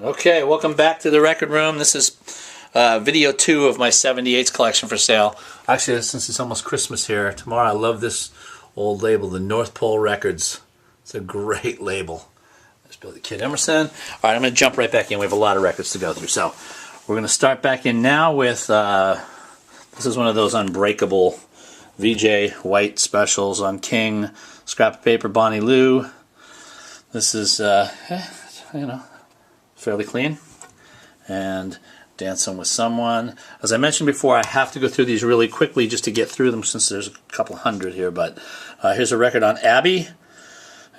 Okay, welcome back to the record room. This is video 2 of my 78s collection for sale. Actually, since it's almost Christmas here, tomorrow I love this old label, the North Pole Records. It's a great label. There's Billy Kid Emerson. All right, I'm going to jump right back in. We have a lot of records to go through. So we're going to start back in now with, this is one of those unbreakable VJ White specials on King, Scrap of Paper, Bonnie Lou. This is, fairly clean. And Dancing with Someone. As I mentioned before, I have to go through these really quickly just to get through them since there's a couple hundred here. But here's a record on Abby.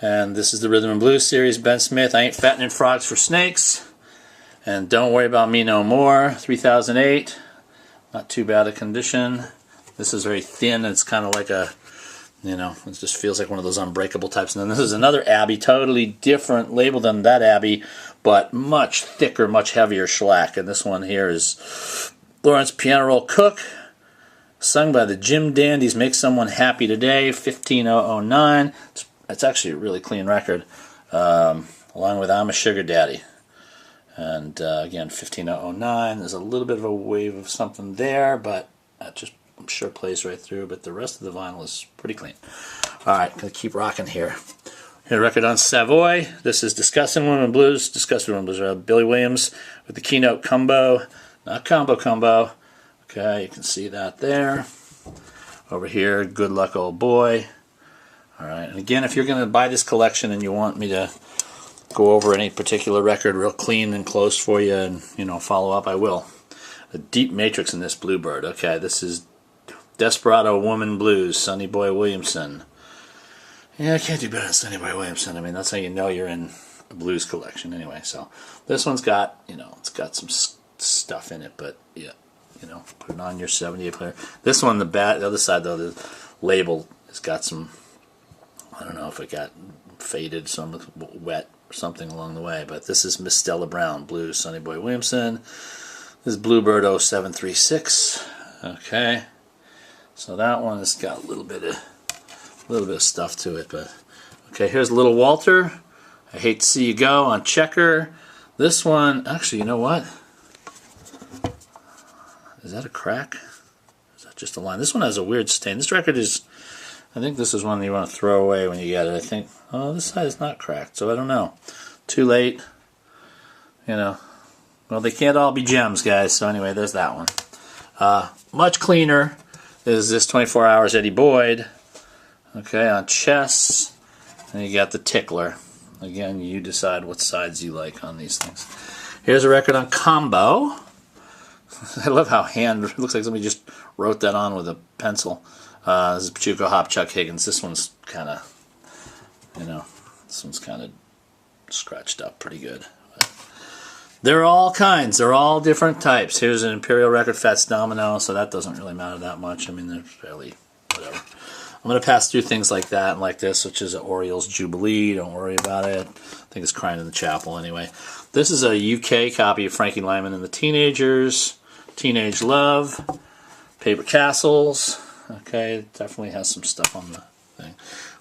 And this is the Rhythm and Blues series, Ben Smith, I Ain't Fattening Frogs for Snakes. And Don't Worry About Me No More, 3008. Not too bad a condition. This is very thin. It's kind of like a, it just feels like one of those unbreakable types. And then this is another Abbey, totally different label than that Abbey, but much thicker, much heavier shellac. And this one here is Lawrence Piano Roll Cook, sung by the Jim Dandies, Make Someone Happy Today, 15009. It's actually a really clean record, along with I'm a Sugar Daddy. And again, 15009. There's a little bit of a wave of something there, but that just, I'm sure, plays right through. But the rest of the vinyl is pretty clean. All right, gonna keep rocking here. Here, a record on Savoy. This is Discussing Women Blues. Discussing Women Blues. Billy Williams with the keynote combo, not combo. Okay, you can see that there. Over here, Good Luck Old Boy. All right, and again, if you're going to buy this collection and you want me to go over any particular record real clean and close for you and, follow up, I will. A deep matrix in this Bluebird. Okay, this is Desperado Woman Blues, Sonny Boy Williamson. Yeah, I can't do better than Sonny Boy Williamson. I mean, that's how you know you're in a blues collection anyway. So this one's got, it's got some stuff in it, but yeah, put it on your 78 player. This one, the other side though, the label has got some, I don't know if it got faded, some wet or something along the way, but this is Miss Stella Brown Blues, Sonny Boy Williamson. This is Bluebird 0736. Okay, so that one has got a little bit of stuff to it, but okay. Here's Little Walter, I Hate to See You Go on Checker. This one, actually, you know what? Is that a crack? Is that just a line? This one has a weird stain. This record is, I think this is one you want to throw away when you get it. I think, oh, this side is not cracked, so I don't know. Too late. Well, they can't all be gems, guys. So anyway, there's that one. Much cleaner is this 24 Hours Eddie Boyd. Okay, on Chess. And you got the Tickler. Again, you decide what sides you like on these things. Here's a record on Combo. I love how it looks like somebody just wrote that on with a pencil. This is Pachuco Hop, Chuck Higgins. This one's kind of, scratched up pretty good. But they're all kinds. They're all different types. Here's an Imperial record, Fats Domino, so that doesn't really matter that much. I mean, they're fairly whatever. I'm going to pass through things like that and like this, which is an Orioles Jubilee. Don't worry about it. I think it's Crying in the Chapel anyway. This is a UK copy of Frankie Lyman and the Teenagers. Teenage Love. Paper Castles. Okay, it definitely has some stuff on the thing.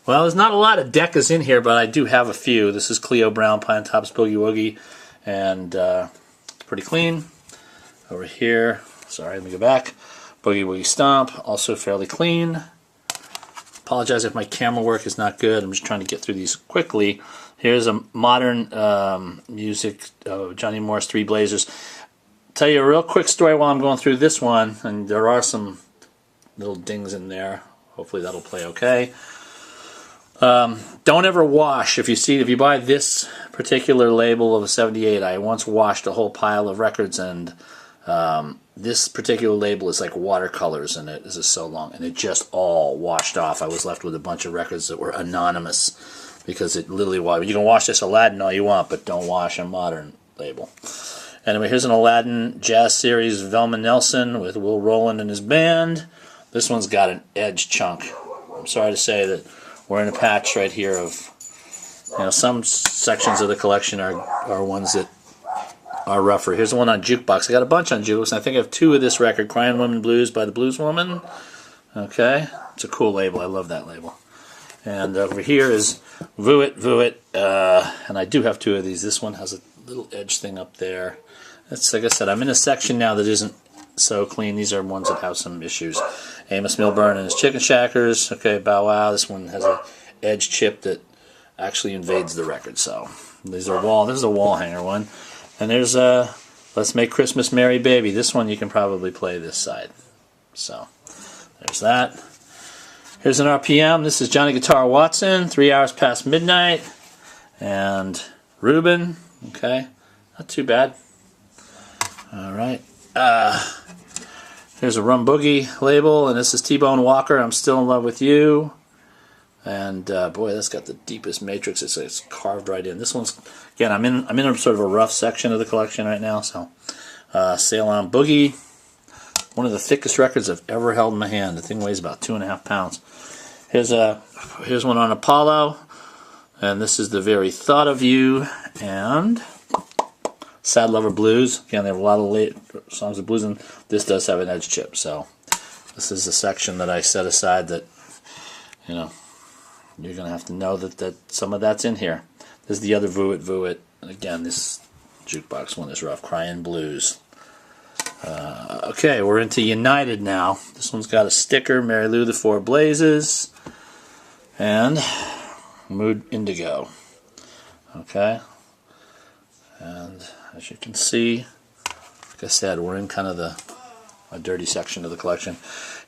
Well, there's not a lot of Decas in here, but I do have a few. This is Cleo Brown, Pine Tops Boogie Woogie, and it's pretty clean. Over here, sorry, let me go back. Boogie Woogie Stomp, also fairly clean. Apologize if my camera work is not good. I'm just trying to get through these quickly. Here's a modern music, Johnny Moore's Three Blazers. Tell you a real quick story while I'm going through this one, and there are some little dings in there. Hopefully that'll play okay. Don't ever wash. If you buy this particular label of a 78, I once washed a whole pile of records, and this particular label is like watercolors, and it is so long, and it just all washed off. I was left with a bunch of records that were anonymous because it literally washed. You can wash this Aladdin all you want, but don't wash a modern label. Anyway, here's an Aladdin Jazz Series, Velma Nelson with Will Rowland and his band. This one's got an edge chunk. I'm sorry to say that we're in a patch right here of, some sections of the collection are ones that are rougher. Here's the one on Jukebox. I got a bunch on Jukebox, and I think I have 2 of this record, Crying Women Blues by the Blues Woman. Okay, it's a cool label. I love that label. And over here is Voo It, and I do have 2 of these. This one has a little edge thing up there. It's like I said, I'm in a section now that isn't so clean. These are ones that have some issues. Amos Milburn and his Chicken Shackers. Okay, Bow Wow. This one has a edge chip that actually invades the record. So these are wall. This is a wall hanger one. And there's Let's Make Christmas Merry Baby. This one you can probably play this side. So there's that. Here's an RPM. This is Johnny Guitar Watson, 3 hours past midnight. And Reuben. Okay, not too bad. All right. Here's a Rum Boogie label, and this is T-Bone Walker, I'm Still in Love with You. And boy, that's got the deepest matrix. It's carved right in. This one's, again, I'm in a sort of a rough section of the collection right now. So, Sail On Boogie, one of the thickest records I've ever held in my hand. The thing weighs about 2.5 pounds. Here's one on Apollo, and this is The Very Thought of You, and Sad Lover Blues. Again, they have a lot of late songs of blues, and this does have an edge chip. So this is a section that I set aside that, you know, you're going to have to know that some of that's in here. This is the other Voo It, Voo It. And again, this jukebox one is rough. Crying Blues. Okay, we're into United now. This one's got a sticker, Mary Lou, The Four Blazes, and Mood Indigo. Okay. And as you can see, like I said, we're in kind of a dirty section of the collection.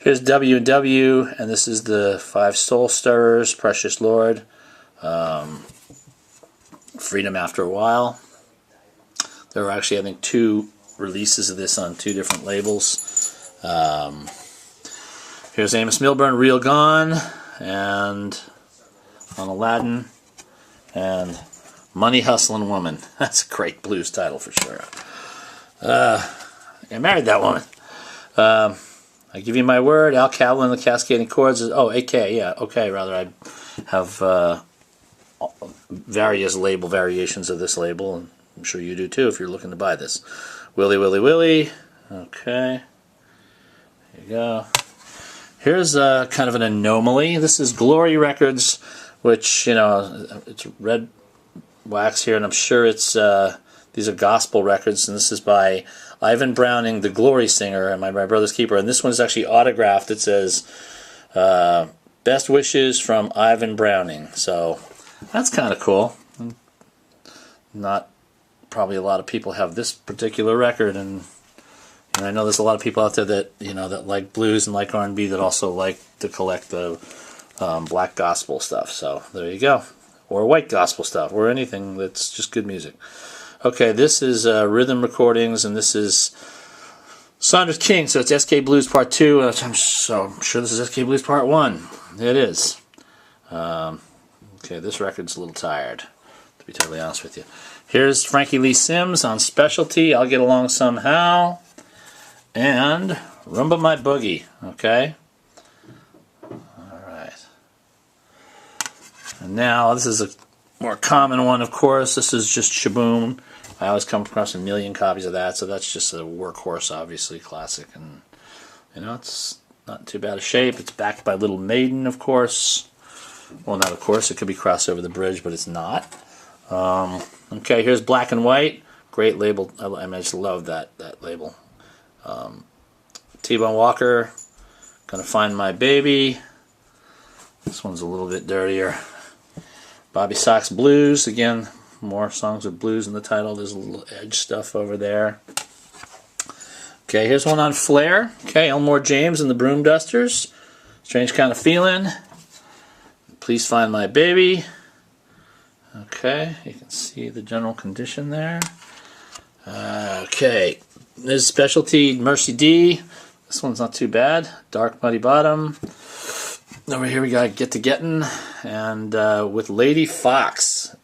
Here's W&W, and this is the Five Soul Stirrers, Precious Lord, Freedom After a While. There were actually, I think, 2 releases of this on 2 different labels. Here's Amos Milburn, Real Gone, and on Aladdin, and Money Hustlin' Woman. That's a great blues title for sure. I married that woman. I Give You My Word, Al Catlin and the Cascading Chords. Oh, AK, yeah, okay, rather. I have various label variations of this label, and I'm sure you do too if you're looking to buy this. Willy, Willy, Willy. Okay. There you go. Here's kind of an anomaly. This is Glory Records, which, you know, it's red wax here, and I'm sure it's these are gospel records, and this is by Ivan Browning, the Glory singer, and my brother's keeper. And this one is actually autographed. It says, "Best wishes from Ivan Browning." So that's kind of cool. Not probably a lot of people have this particular record, and I know there's a lot of people out there that, you know, that like blues and like R&B that also like to collect the black gospel stuff. So there you go, or white gospel stuff, or anything that's just good music. Okay, this is Rhythm Recordings, and this is Saunders King, so it's SK Blues Part 2. I'm sure this is SK Blues Part 1. It is. Okay, this record's a little tired, to be totally honest with you. Here's Frankie Lee Sims on Specialty, I'll Get Along Somehow, and Rumba My Boogie, okay? Alright. And now, this is a more common one, of course. This is just Shaboom. I always come across a million copies of that, so that's just a workhorse, obviously, classic. And, you know, it's not too bad a shape. It's backed by Little Maiden, of course. Well, not of course. It could be Crossed Over the Bridge, but it's not. Okay, here's Black and White. Great label. I just love that label. T-Bone Walker, Gonna Find My Baby. This one's a little bit dirtier. Bobby Sox Blues, again, more songs with blues in the title. There's a little edge stuff over there. Okay, here's one on Flair. Okay, Elmore James and the Broom Dusters. Strange Kind of Feeling. Please Find My Baby. Okay, you can see the general condition there. Okay, this is Specialty, Mercy D. This one's not too bad. Dark Muddy Bottom. Over here we got Get to Gettin', and with Lady Fox.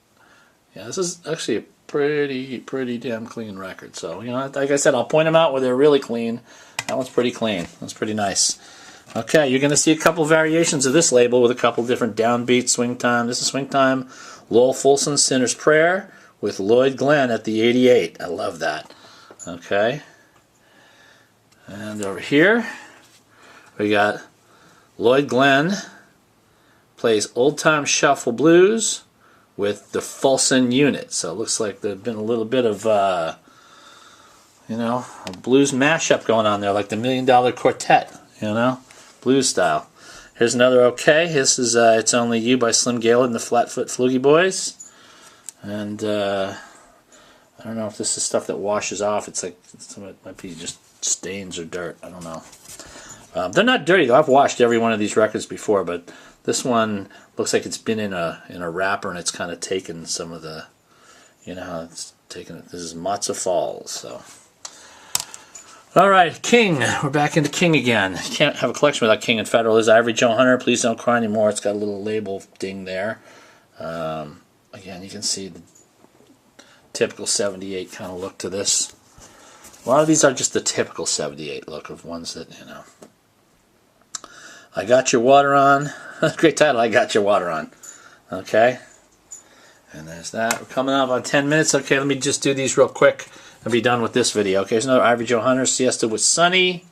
Yeah, this is actually a pretty damn clean record. So, you know, like I said, I'll point them out where they're really clean. That one's pretty clean. That's pretty nice. Okay, you're going to see a couple variations of this label with a couple different downbeat swing time. This is Swing Time, Lowell Fulson, Sinner's Prayer, with Lloyd Glenn at the 88. I love that. Okay. And over here, we got Lloyd Glenn plays Old Time Shuffle Blues with the Fulson unit. So it looks like there's been a little bit of, you know, a blues mashup going on there, like the $1 Million Quartet, you know, blues style. Here's another okay. This is It's Only You by Slim Gaillard and the Flatfoot Floogie Boys. And I don't know if this is stuff that washes off. It's like, it might be just stains or dirt. I don't know. They're not dirty though. I've washed every one of these records before, but this one looks like it's been in a wrapper and it's kind of taken some of the, you know how it's taken it. This is Matzo Falls. So, all right, King. We're back into King again. You can't have a collection without King and Federal. This is Ivory Joe Hunter. Please Don't Cry Anymore. It's got a little label ding there. Again, you can see the typical 78 kind of look to this. A lot of these are just the typical 78 look of ones that, you know. I Got Your Water On. Great title, I Got Your Water On. Okay. And there's that. We're coming up on 10 minutes. Okay, let me just do these real quick and be done with this video. Okay, here's another Ivory Joe Hunter, Siesta with Sunny.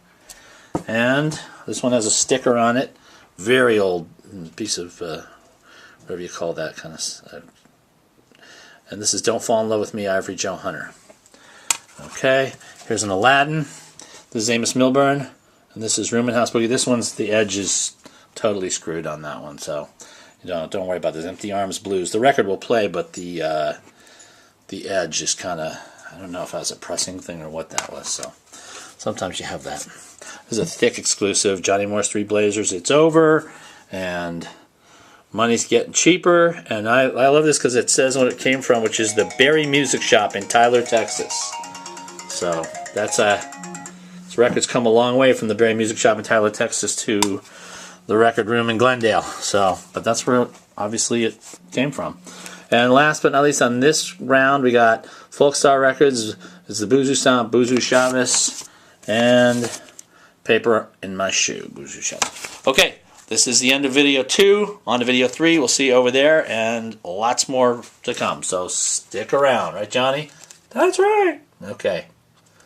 And this one has a sticker on it. Very old piece of, whatever you call that kind of. And this is Don't Fall in Love with Me, Ivory Joe Hunter. Okay, here's an Aladdin. This is Amos Milburn. And this is Room and House Boogie. This one's, the edge is totally screwed on that one, so you don't worry about this. Empty Arms Blues. The record will play, but the edge is kind of, I don't know if that was a pressing thing or what that was. So sometimes you have that. This is a thick exclusive. Johnny Moore's Three Blazers. It's Over, and Money's Getting Cheaper. And I love this because it says what it came from, which is the Berry Music Shop in Tyler, Texas. So that's this record's come a long way from the Berry Music Shop in Tyler, Texas to the Record Room in Glendale. So, but that's where obviously it came from. And last but not least on this round, we got Folkstar Records. It's the Boozoo Sound, Boozoo Chavez, and Paper in My Shoe, Boozoo Chavez. Okay, this is the end of video 2. On to video 3. We'll see you over there, and lots more to come. So stick around, right, Johnny? That's right. Okay.